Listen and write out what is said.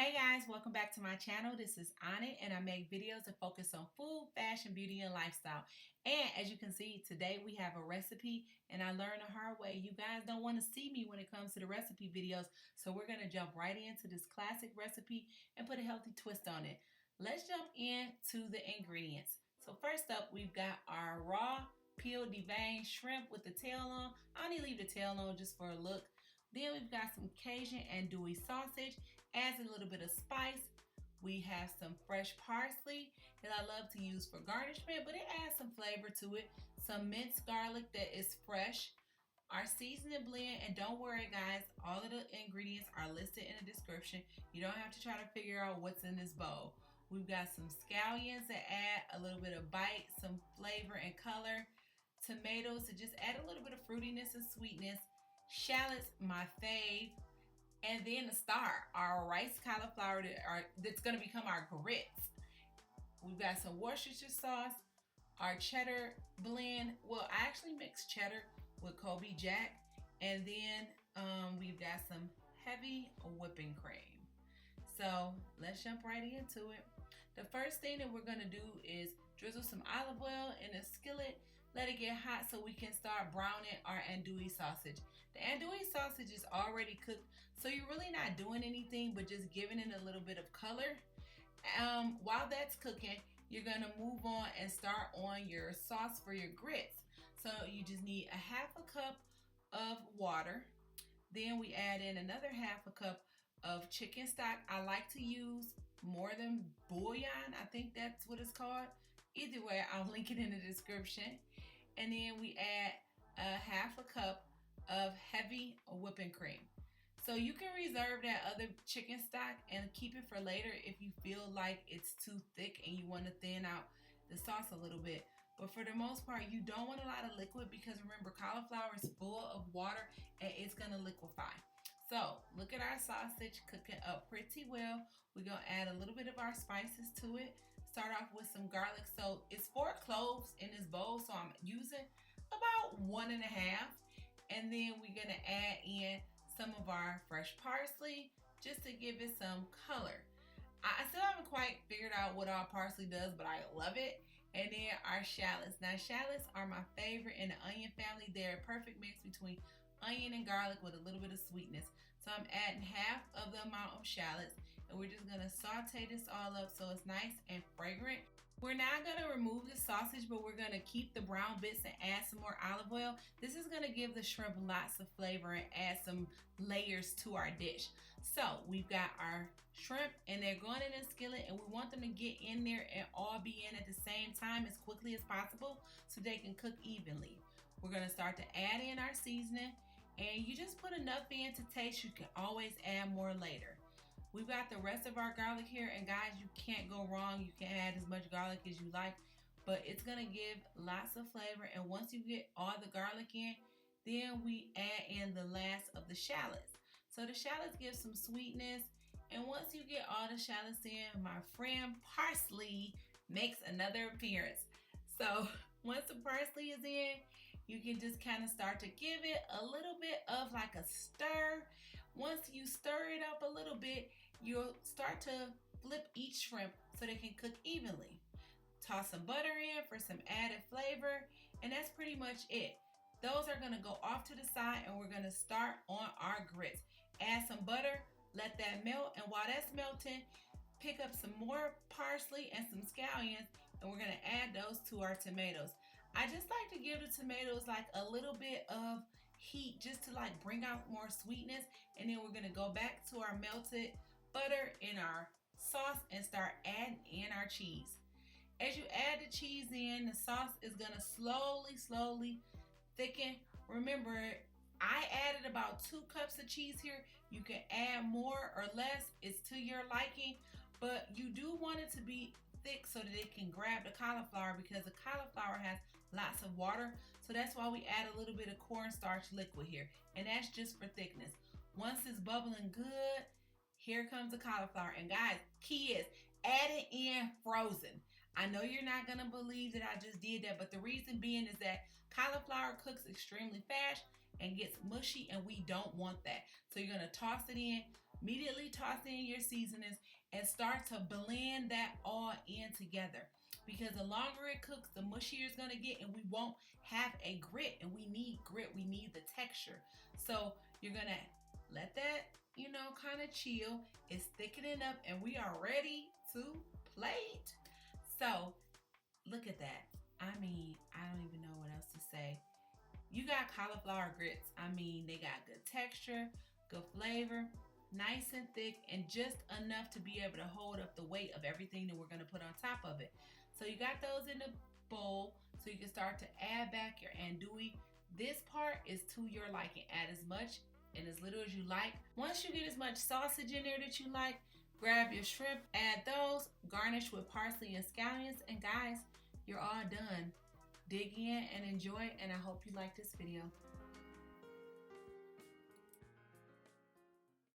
Hey guys, welcome back to my channel. This is Anna and I make videos that focus on food, fashion, beauty, and lifestyle. And as you can see, today we have a recipe and I learned the hard way. You guys don't want to see me when it comes to the recipe videos, so we're going to jump right into this classic recipe and put a healthy twist on it. Let's jump into the ingredients. So first up, we've got our raw peeled deveined shrimp with the tail on. I only leave the tail on just for a look. Then we've got some Cajun Andouille Sausage, adds a little bit of spice. We have some fresh parsley that I love to use for garnishment, but it adds some flavor to it. Some minced garlic that is fresh. Our seasoning blend, and don't worry guys, all of the ingredients are listed in the description. You don't have to try to figure out what's in this bowl. We've got some scallions that add a little bit of bite, some flavor and color. Tomatoes to just add a little bit of fruitiness and sweetness. Shallots, my fave, and then the star, our rice cauliflower that's going to become our grits. We've got some Worcestershire sauce, our cheddar blend. Well, I actually mix cheddar with Colby Jack, and then we've got some heavy whipping cream. So let's jump right into it. The first thing that we're going to do is drizzle some olive oil in a skillet, let it get hot so we can start browning our andouille sausage. The andouille sausage is already cooked, so you're really not doing anything but just giving it a little bit of color. While that's cooking, you're going to move on and start on your sauce for your grits. So you just need a half a cup of water. Then we add in another half a cup of chicken stock. I like to use more than bouillon. I think that's what it's called. Either way, I'll link it in the description. And then we add a half a cup of heavy whipping cream. So you can reserve that other chicken stock and keep it for later if you feel like it's too thick and you want to thin out the sauce a little bit. But for the most part, you don't want a lot of liquid because remember, cauliflower is full of water and it's going to liquefy. So look at our sausage cooking up pretty well. We're going to add a little bit of our spices to it. Start off with some garlic. So it's 4 cloves in this bowl, so I'm using about 1.5. And then we're going to add in some of our fresh parsley just to give it some color. I still haven't quite figured out what all parsley does, but I love it. And then our shallots. Now shallots are my favorite in the onion family. They're a perfect mix between onion and garlic with a little bit of sweetness. So I'm adding half of the amount of shallots and we're just gonna saute this all up so it's nice and fragrant. We're not gonna remove the sausage, but we're gonna keep the brown bits and add some more olive oil. This is gonna give the shrimp lots of flavor and add some layers to our dish. So we've got our shrimp and they're going in a skillet and we want them to get in there and all be in at the same time as quickly as possible so they can cook evenly. We're gonna start to add in our seasoning and you just put enough in to taste. You can always add more later. We've got the rest of our garlic here, and guys, you can't go wrong. You can add as much garlic as you like, but it's gonna give lots of flavor. And once you get all the garlic in, then we add in the last of the shallots. So the shallots give some sweetness, and once you get all the shallots in, my friend parsley makes another appearance. So once the parsley is in, you can just kind of start to give it a little bit of like a stir. Once you stir it up a little bit, you'll start to flip each shrimp so they can cook evenly. Toss some butter in for some added flavor, and that's pretty much it. Those are gonna go off to the side and we're gonna start on our grits. Add some butter, let that melt, and while that's melting, pick up some more parsley and some scallions and we're gonna add those to our tomatoes. I just like to give the tomatoes like a little bit of heat just to like bring out more sweetness, and then we're gonna go back to our melted butter in our sauce and start adding in our cheese. As you add the cheese in, the sauce is gonna slowly thicken. Remember, I added about 2 cups of cheese here. You can add more or less, it's to your liking, but you do want it to be thick so that it can grab the cauliflower because the cauliflower has lots of water. So that's why we add a little bit of cornstarch liquid here, and that's just for thickness. Once it's bubbling good, here comes the cauliflower. And guys, key is add it in frozen. I know you're not gonna believe that I just did that, but the reason being is that cauliflower cooks extremely fast and gets mushy, and we don't want that. So you're gonna toss it in, Immediately toss in your seasonings and start to blend that all in together. Because the longer it cooks, the mushier it's gonna get, and we won't have a grit. And we need grit, we need the texture. So you're gonna let that, kind of chill. It's thickening up, and we are ready to plate. So look at that. I mean, I don't even know what else to say. You got cauliflower grits. I mean, they got good texture, good flavor, nice and thick, and just enough to be able to hold up the weight of everything that we're gonna put on top of it. So you got those in the bowl, so you can start to add back your andouille. This part is to your liking. Add as much and as little as you like. Once you get as much sausage in there that you like, grab your shrimp, add those, garnish with parsley and scallions, and guys, you're all done. Dig in and enjoy, and I hope you like this video.